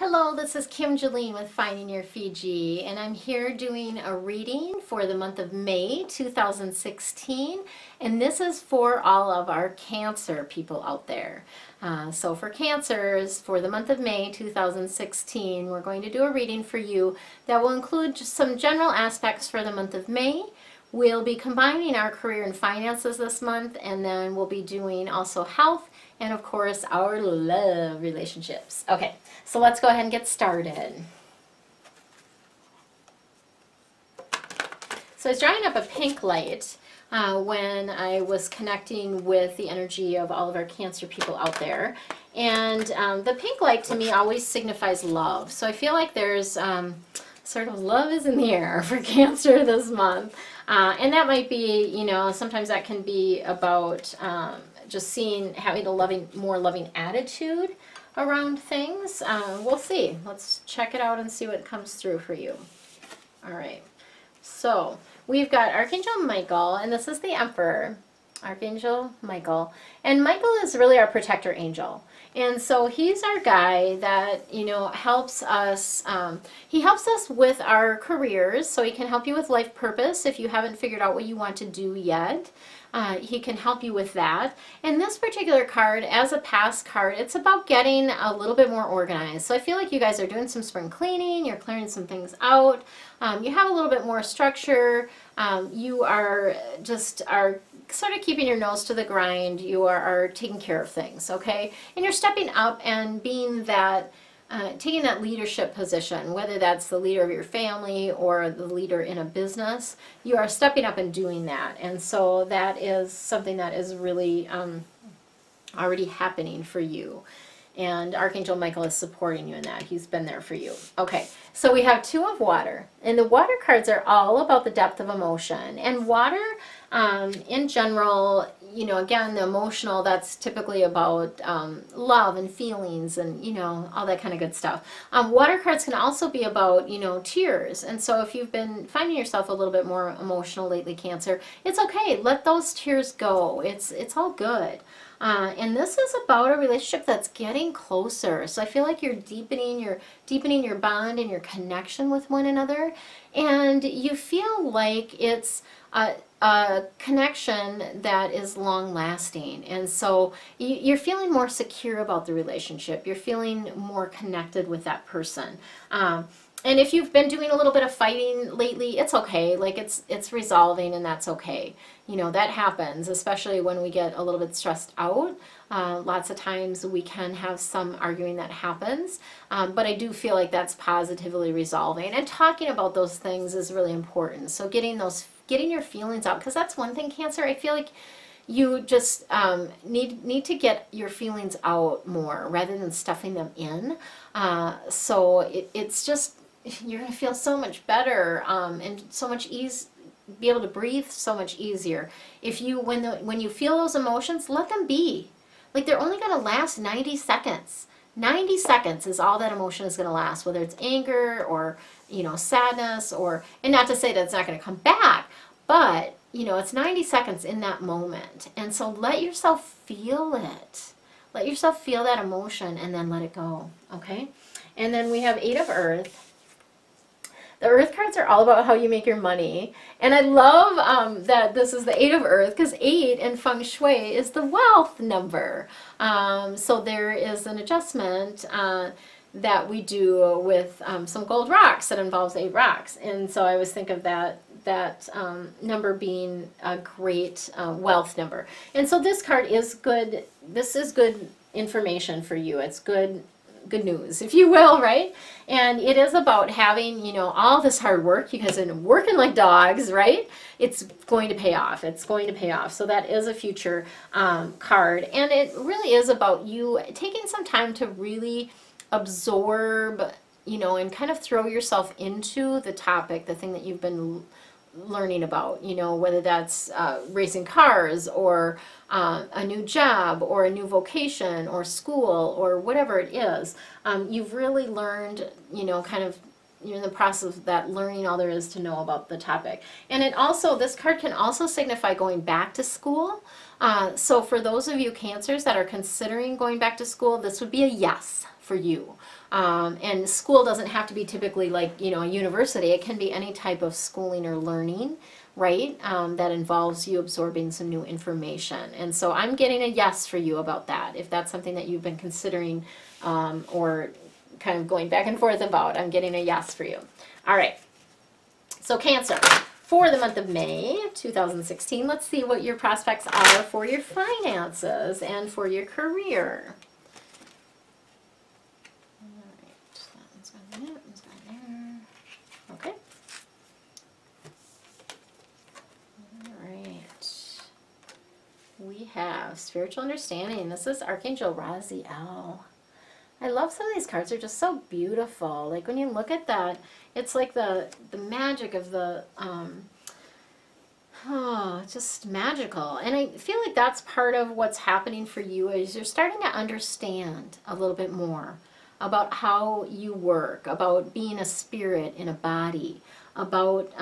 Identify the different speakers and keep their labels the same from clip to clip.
Speaker 1: Hello, this is Kim Jolene with Finding Your Fiji, and I'm here doing a reading for the month of May 2016, and this is for all of our Cancer people out there. So for Cancers, for the month of May 2016, we're going to do a reading for you that will include just some general aspects for the month of May. We'll be combining our career and finances this month, and then we'll be doing also health and of course our love relationships. Okay, so let's go ahead and get started. So I was drawing up a pink light when I was connecting with the energy of all of our Cancer people out there. And the pink light to me always signifies love. So I feel like there's sort of love is in the air for Cancer this month. And that might be, you know, sometimes that can be about just having a more loving attitude around things. We'll see. Let's check it out and see what comes through for you. All right. So we've got Archangel Michael, and this is the Emperor. Archangel Michael. And Michael is really our protector angel. And so he's our guy that, you know, helps us. He helps us with our careers, so he can help you with life purpose if you haven't figured out what you want to do yet. He can help you with that. And this particular card, as a past card, it's about getting a little bit more organized. So I feel like you guys are doing some spring cleaning, you're clearing some things out, you have a little bit more structure, you are sort of keeping your nose to the grind, you are taking care of things, okay? And you're stepping up and being that, taking that leadership position, whether that's the leader of your family or the leader in a business, you are stepping up and doing that. And so that is something that is really already happening for you. And Archangel Michael is supporting you in that. He's been there for you. Okay, so we have Two of Water. And the water cards are all about the depth of emotion. And water, in general, you know, again, the emotional, that's typically about love and feelings and, you know, all that kind of good stuff. Water cards can also be about, you know, tears. And so if you've been finding yourself a little bit more emotional lately, Cancer, it's okay. Let those tears go. It's all good. And this is about a relationship that's getting closer. So I feel like you're deepening your bond and your connection with one another. And you feel like it's a connection that is long lasting. And so you're feeling more secure about the relationship. You're feeling more connected with that person. And if you've been doing a little bit of fighting lately, it's okay. Like it's resolving, and that's okay. You know, that happens, especially when we get a little bit stressed out. Lots of times we can have some arguing that happens, but I do feel like that's positively resolving. And talking about those things is really important. So getting your feelings out, because that's one thing, Cancer, I feel like you just need to get your feelings out more rather than stuffing them in. So it's just, you're going to feel so much better and so much be able to breathe so much easier. If you, when you feel those emotions, let them be. Like, they're only going to last 90 seconds. 90 seconds is all that emotion is going to last, whether it's anger or, you know, sadness, and not to say that it's not going to come back, but, you know, it's 90 seconds in that moment. And so let yourself feel it. Let yourself feel that emotion and then let it go, okay? And then we have Eight of Earth. The Earth cards are all about how you make your money. And I love that this is the Eight of Earth, because 8 in Feng Shui is the wealth number. So there is an adjustment that we do with some gold rocks that involves 8 rocks. And so I always think of that number being a great wealth number. And so this card is good. This is good information for you. It's good news, if you will, right? And it is about having, you know, all this hard work. You guys have been working like dogs, right? It's going to pay off. It's going to pay off. So that is a future card. And it really is about you taking some time to really absorb, you know, and kind of throw yourself into the topic, the thing that you've been learning about, you know, whether that's racing cars or a new job or a new vocation or school or whatever it is. You've really learned, you know, kind of, you're in the process of that, learning all there is to know about the topic. And it also, this card can also signify going back to school. So for those of you Cancers that are considering going back to school, this would be a yes for you. And school doesn't have to be typically like, you know, a university. It can be any type of schooling or learning, right? That involves you absorbing some new information. And so I'm getting a yes for you about that. If that's something that you've been considering or kind of going back and forth about, I'm getting a yes for you. All right. So Cancer, for the month of May 2016, let's see what your prospects are for your finances and for your career. Okay. All right. We have spiritual understanding. This is Archangel Raziel. I love some of these cards. They're just so beautiful. Like when you look at that, it's like the magic of the just magical. And I feel like that's part of what's happening for you is you're starting to understand a little bit more about how you work, about being a spirit in a body, about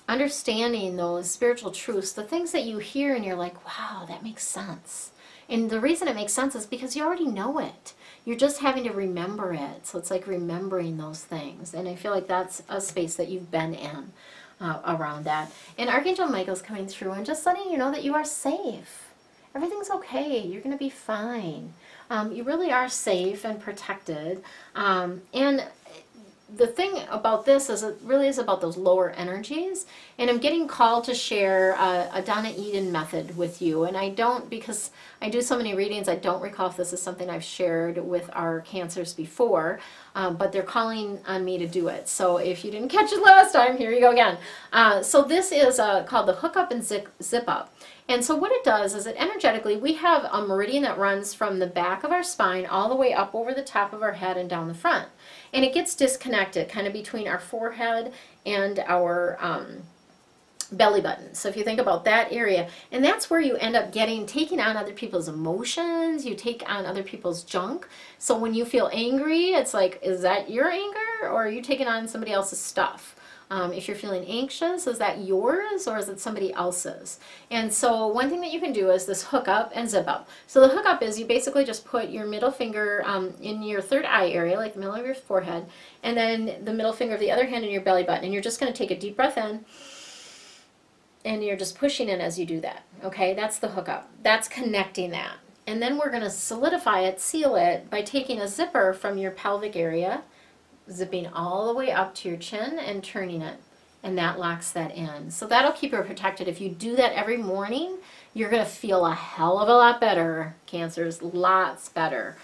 Speaker 1: understanding those spiritual truths, the things that you hear and you're like, wow, that makes sense. And the reason it makes sense is because you already know it. You're just having to remember it. So it's like remembering those things. And I feel like that's a space that you've been in around that. And Archangel Michael's coming through and just letting you know that you are safe. Everything's okay. You're going to be fine. You really are safe and protected. And the thing about this is it really is about those lower energies. And I'm getting called to share a Donna Eden method with you. And I don't, because I do so many readings, I don't recall if this is something I've shared with our Cancers before, but they're calling on me to do it. So if you didn't catch it last time, here you go again. So this is called the Hook Up and Zip Up. And so what it does is it energetically, we have a meridian that runs from the back of our spine all the way up over the top of our head and down the front. And it gets disconnected kind of between our forehead and our belly button. So if you think about that area, and that's where you end up taking on other people's emotions, you take on other people's junk. So when you feel angry, it's like, is that your anger or are you taking on somebody else's stuff? If you're feeling anxious, is that yours or is it somebody else's? And so one thing that you can do is this hook up and zip up. So the hook up is you basically just put your middle finger in your third eye area, like the middle of your forehead, and then the middle finger of the other hand in your belly button. And you're just going to take a deep breath in. And you're just pushing in as you do that. Okay, that's the hook up. That's connecting that. And then we're going to solidify it, seal it, by taking a zipper from your pelvic area, zipping all the way up to your chin and turning it. And that locks that in. So that'll keep you protected. If you do that every morning, you're going to feel a hell of a lot better, Cancers, lots better.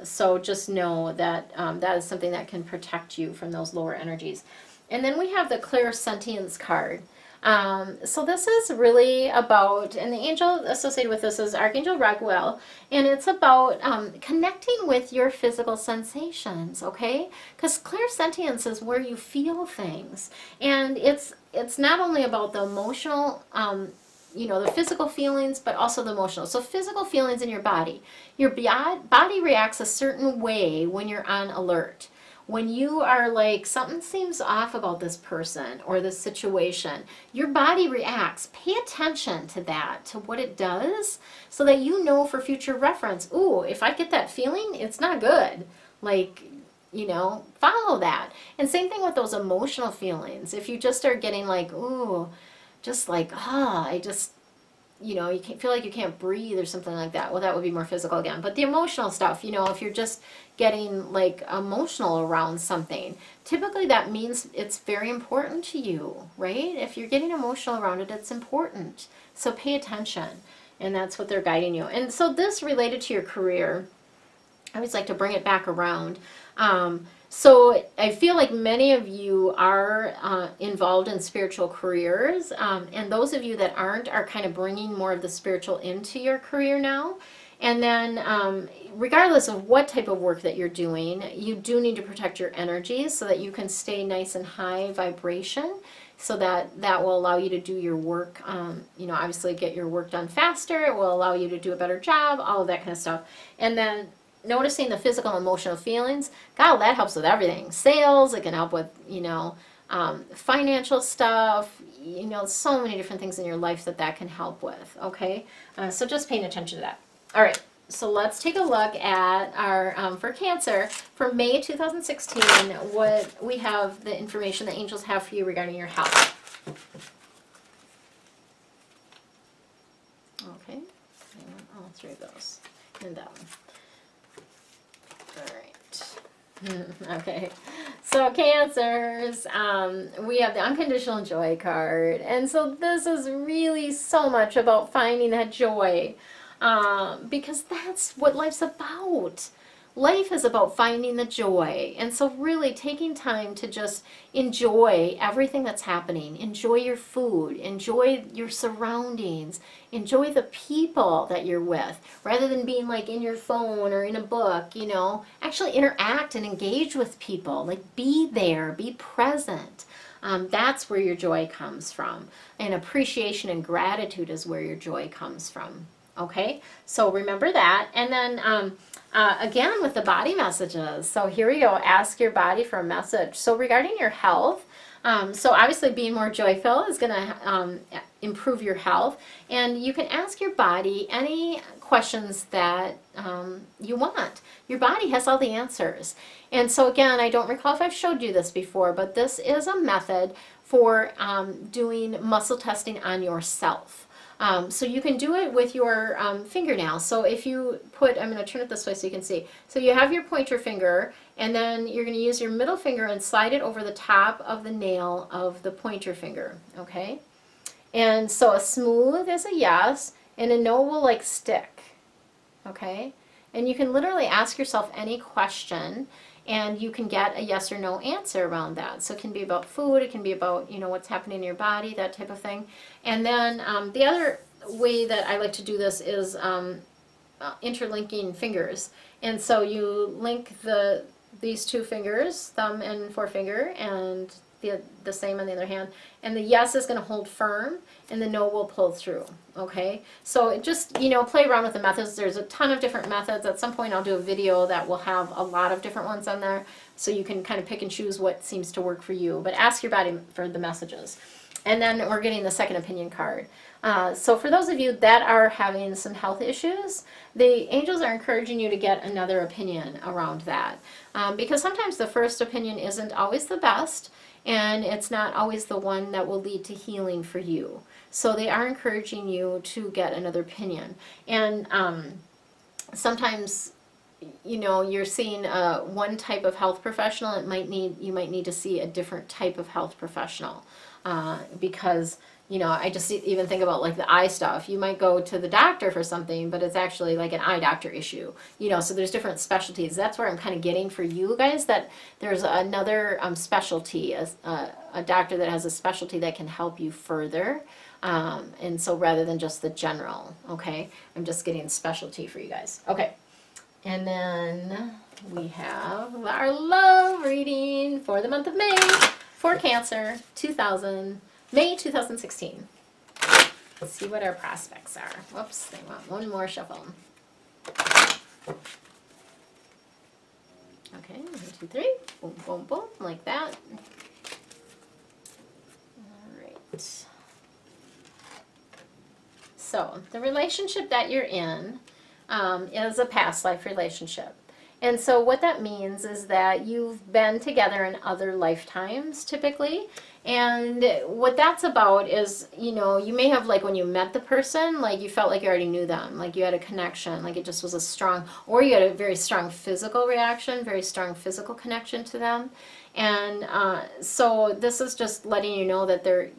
Speaker 1: So just know that that is something that can protect you from those lower energies. And then we have the Clairsentience card. So this is really about, and the angel associated with this is Archangel Raguel, and it's about connecting with your physical sensations, okay? Because clairsentience is where you feel things, and it's not only about the emotional, the physical feelings, but also the emotional. So physical feelings in your body. Your body reacts a certain way when you're on alert. When you are like, something seems off about this person or this situation, your body reacts. Pay attention to that, to what it does, so that you know for future reference, ooh, if I get that feeling, it's not good. Like, follow that. And same thing with those emotional feelings. If you just start getting like, ooh, just like, you can't feel like you can't breathe or something like that. Well, that would be more physical again. But the emotional stuff, if you're just getting like emotional around something, typically that means it's very important to you, right? If you're getting emotional around it, it's important. So pay attention. And that's what they're guiding you. And so this related to your career, I always like to bring it back around. So I feel like many of you are involved in spiritual careers, and those of you that aren't are kind of bringing more of the spiritual into your career now. And then regardless of what type of work that you're doing, you do need to protect your energies so that you can stay nice and high vibration, so that will allow you to do your work, obviously get your work done faster. It will allow you to do a better job, all of that kind of stuff. And then noticing the physical and emotional feelings, God, that helps with everything. Sales, it can help with, financial stuff, so many different things in your life that can help with, okay? So just paying attention to that. All right, So let's take a look at our, for Cancer, for May 2016, what we have, the information the angels have for you regarding your health. Okay, I want all three of those, and that one. All right. Okay, so Cancers, we have the unconditional joy card, and so this is really so much about finding that joy, because that's what life's about. Life is about finding the joy, and so really taking time to just enjoy everything that's happening. Enjoy your food, enjoy your surroundings, enjoy the people that you're with, rather than being like in your phone or in a book, you know. Actually interact and engage with people, like be there, be present. That's where your joy comes from, and appreciation and gratitude is where your joy comes from. Okay, so remember that. And then again with the body messages, so here we go, ask your body for a message. So regarding your health, so obviously being more joyful is going to improve your health, and you can ask your body any questions that you want. Your body has all the answers. And so again, I don't recall if I've showed you this before, but this is a method for doing muscle testing on yourself. So you can do it with your fingernail. So if you put, I'm going to turn it this way so you can see. So you have your pointer finger, and then you're going to use your middle finger and slide it over the top of the nail of the pointer finger, okay? And so a smooth is a yes, and a no will like stick, okay? And you can literally ask yourself any question, and you can get a yes or no answer around that. So it can be about food, it can be about, you know, what's happening in your body, that type of thing. And then the other way that I like to do this is interlinking fingers. And so you link these two fingers, thumb and forefinger, and the same on the other hand. And the yes is going to hold firm, and the no will pull through. Okay, so just, you know, play around with the methods. There's a ton of different methods. At some point I'll do a video that will have a lot of different ones on there, so you can kind of pick and choose what seems to work for you. But ask your body for the messages. And then we're getting the second opinion card. So for those of you that are having some health issues, the angels are encouraging you to get another opinion around that. Because sometimes the first opinion isn't always the best, and it's not always the one that will lead to healing for you. So they are encouraging you to get another opinion. And sometimes, you know, you're seeing one type of health professional, you might need to see a different type of health professional. Because, you know, I just even think about like the eye stuff. You might go to the doctor for something, but it's actually like an eye doctor issue. You know, so there's different specialties. That's where I'm kind of getting for you guys, that there's another specialty, a doctor that has a specialty that can help you further. And so rather than just the general, okay, I'm just getting specialty for you guys. Okay, and then we have our love reading for the month of May for Cancer, May 2016. Let's see what our prospects are. Whoops, they want one more shuffle. Okay, 1, 2, 3, boom, boom, boom, like that. All right. So the relationship that you're in is a past life relationship. And so what that means is that you've been together in other lifetimes typically. And what that's about is, you know, you may have, like when you met the person, like you felt like you already knew them, like you had a connection, like it just was a strong, or you had a very strong physical reaction, very strong physical connection to them. And so this is just letting you know that there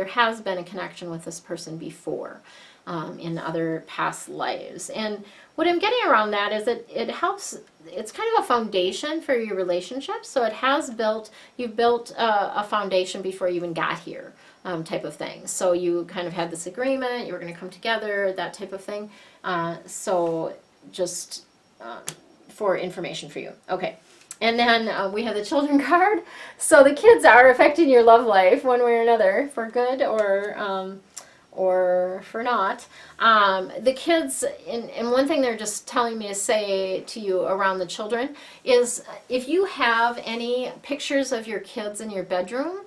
Speaker 1: has been a connection with this person before. In other past lives. And what I'm getting around that is that it helps, it's kind of a foundation for your relationship. So it has you've built a foundation before you even got here, type of thing. So you kind of had this agreement, you were going to come together, that type of thing. So just for information for you. Okay. And then we have the children card. So the kids are affecting your love life one way or another, for good or for not. The kids, and one thing they're just telling me to say to you around the children is, if you have any pictures of your kids in your bedroom,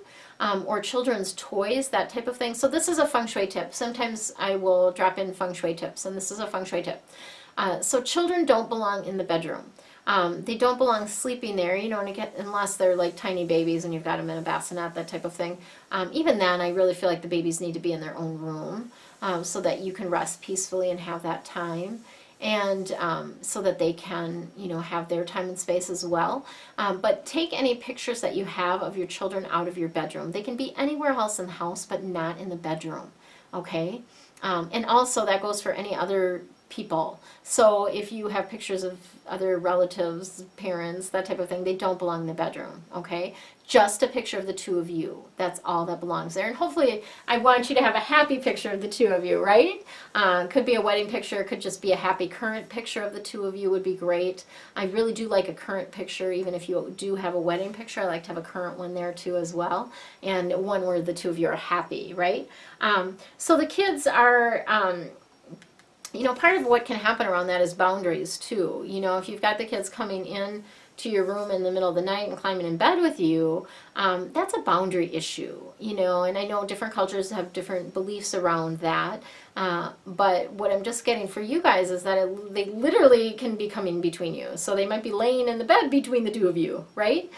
Speaker 1: or children's toys, that type of thing. So this is a feng shui tip. Sometimes I will drop in feng shui tips, and this is a feng shui tip. So children don't belong in the bedroom. They don't belong sleeping there, you know, and again, unless they're like tiny babies and you've got them in a bassinet, that type of thing. Even then, I really feel like the babies need to be in their own room so that you can rest peacefully and have that time. And so that they can, you know, have their time and space as well. But take any pictures that you have of your children out of your bedroom. They can be anywhere else in the house, but not in the bedroom, okay? And also that goes for any other people. So if you have pictures of other relatives, parents, that type of thing, they don't belong in the bedroom, okay? Just a picture of the two of you. That's all that belongs there. And hopefully I want you to have a happy picture of the two of you, right? Could be a wedding picture, could just be a happy current picture of the two of you would be great. I really do like a current picture, even if you do have a wedding picture. I like to have a current one there too as well. And one where the two of you are happy, right? So the kids are... you know, part of what can happen around that is boundaries too. You know, if you've got the kids coming in to your room in the middle of the night and climbing in bed with you, that's a boundary issue, you know, and I know different cultures have different beliefs around that. But what I'm just getting for you guys is that they literally can be coming between you. So they might be laying in the bed between the two of you, right?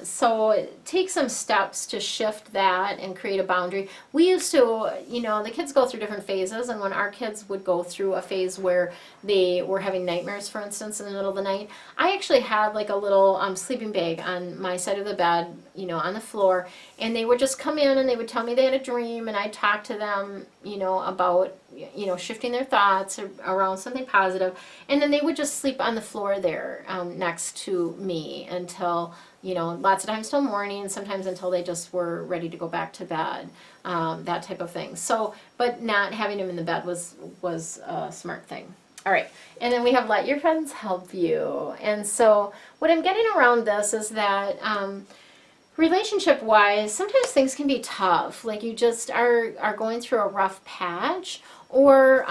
Speaker 1: So take some steps to shift that and create a boundary. We used to, you know, the kids go through different phases, and when our kids would go through a phase where they were having nightmares, for instance, in the middle of the night, I actually had like a little sleeping bag on my side of the bed, you know, on the floor, and they would just come in and they would tell me they had a dream, and I'd talk to them, you know, about, you know, shifting their thoughts around something positive, and then they would just sleep on the floor there next to me until, you know, lots of times till morning, sometimes until they just were ready to go back to bed, that type of thing. So, but not having them in the bed was a smart thing. All right, and then we have let your friends help you. And so what I'm getting around this is that relationship-wise, sometimes things can be tough. Like you just are going through a rough patch, or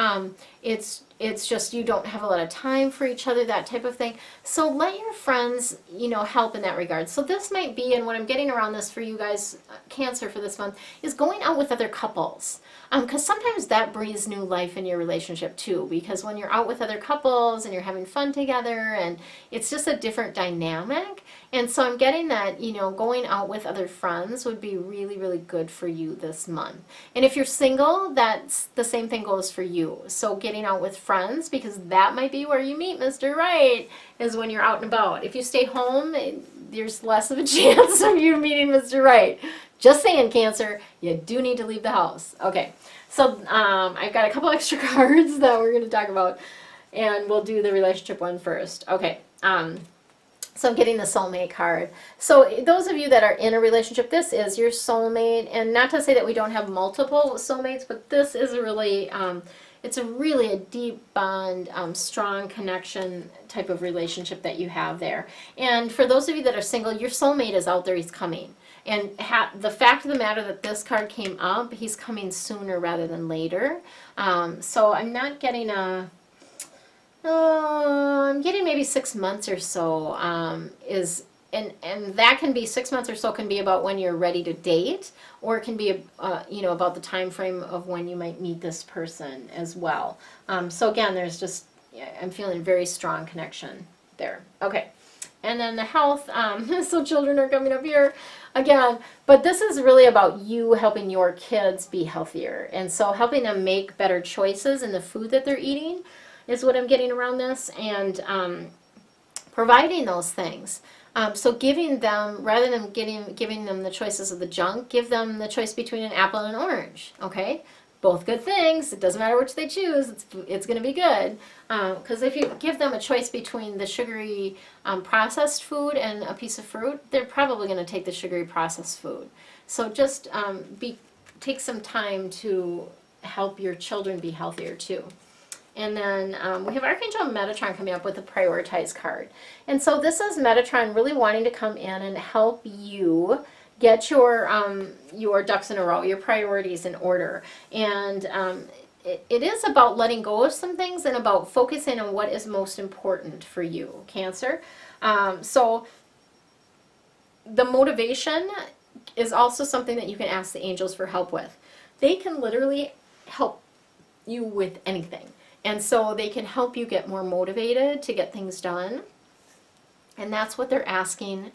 Speaker 1: it's just you don't have a lot of time for each other, that type of thing. So let your friends, you know, help in that regard. So this might be, and what I'm getting around this for you guys, Cancer, for this month, is going out with other couples. Because sometimes that breathes new life in your relationship too. Because when you're out with other couples and you're having fun together, and it's just a different dynamic. And so I'm getting that, you know, going out with other friends would be really, really good for you this month. And if you're single, that's the same thing goes for you. So getting out with friends, because that might be where you meet Mr. Right, is when you're out and about. If you stay home, there's less of a chance of you meeting Mr. Right. Just saying, Cancer, you do need to leave the house. Okay, so I've got a couple extra cards that we're going to talk about, and we'll do the relationship one first. Okay, so I'm getting the soulmate card. So those of you that are in a relationship, this is your soulmate, and not to say that we don't have multiple soulmates, but this is a really, it's a deep bond, strong connection type of relationship that you have there. And for those of you that are single, your soulmate is out there, he's coming. And the fact of the matter that this card came up, he's coming sooner rather than later. So I'm not getting I'm getting maybe 6 months or so, and that can be 6 months or so can be about when you're ready to date, or it can be you know, about the time frame of when you might meet this person as well. So again, there's just, I'm feeling very strong connection there. Okay. And then the health, so children are coming up here again, but this is really about you helping your kids be healthier. And so helping them make better choices in the food that they're eating is what I'm getting around this, and providing those things. So giving them, rather than giving them the choices of the junk, give them the choice between an apple and an orange, okay? Both good things. It doesn't matter which they choose. It's going to be good. Because if you give them a choice between the sugary processed food and a piece of fruit, they're probably going to take the sugary processed food. So just take some time to help your children be healthier too. And then we have Archangel Metatron coming up with a Prioritize card. And so this is Metatron really wanting to come in and help you get your ducks in a row, your priorities in order. And it is about letting go of some things and about focusing on what is most important for you, Cancer. So the motivation is also something that you can ask the angels for help with. They can literally help you with anything. And so they can help you get more motivated to get things done. And that's what they're asking,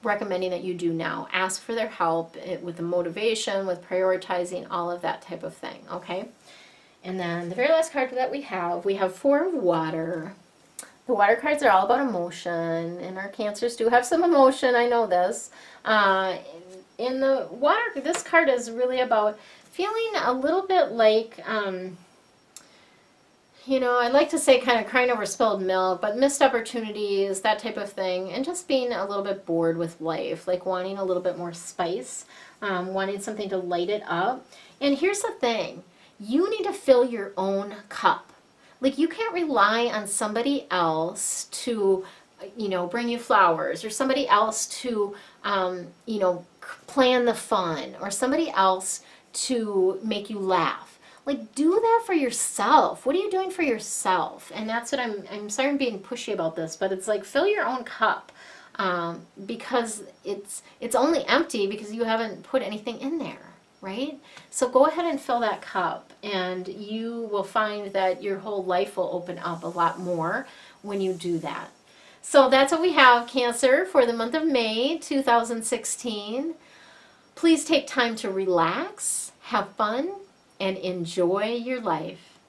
Speaker 1: recommending that you do now. Ask for their help with the motivation, with prioritizing, all of that type of thing, okay? And then the very last card that we have Four of Water. The water cards are all about emotion, and our Cancers do have some emotion, I know this. In the water, this card is really about feeling a little bit like, you know, I like to say kind of crying over spilled milk, but missed opportunities, that type of thing, and just being a little bit bored with life, like wanting a little bit more spice, wanting something to light it up. And here's the thing, you need to fill your own cup. Like, you can't rely on somebody else to, you know, bring you flowers, or somebody else to, you know, plan the fun, or somebody else to make you laugh. Like, do that for yourself. What are you doing for yourself? And that's what I'm sorry I'm being pushy about this, but it's like, fill your own cup, because it's only empty because you haven't put anything in there, right? So go ahead and fill that cup, and you will find that your whole life will open up a lot more when you do that. So that's what we have, Cancer, for the month of May 2016. Please take time to relax, have fun, and enjoy your life.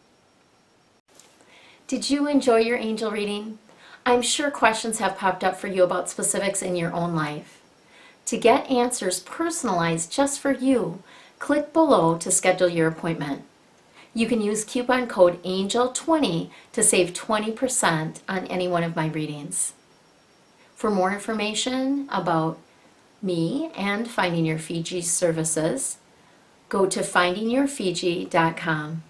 Speaker 1: Did you enjoy your angel reading? I'm sure questions have popped up for you about specifics in your own life. To get answers personalized just for you, click below to schedule your appointment. You can use coupon code ANGEL20 to save 20% on any one of my readings. For more information about me and Finding Your Fiji services, go to findingyourfiji.com.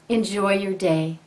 Speaker 1: Enjoy your day.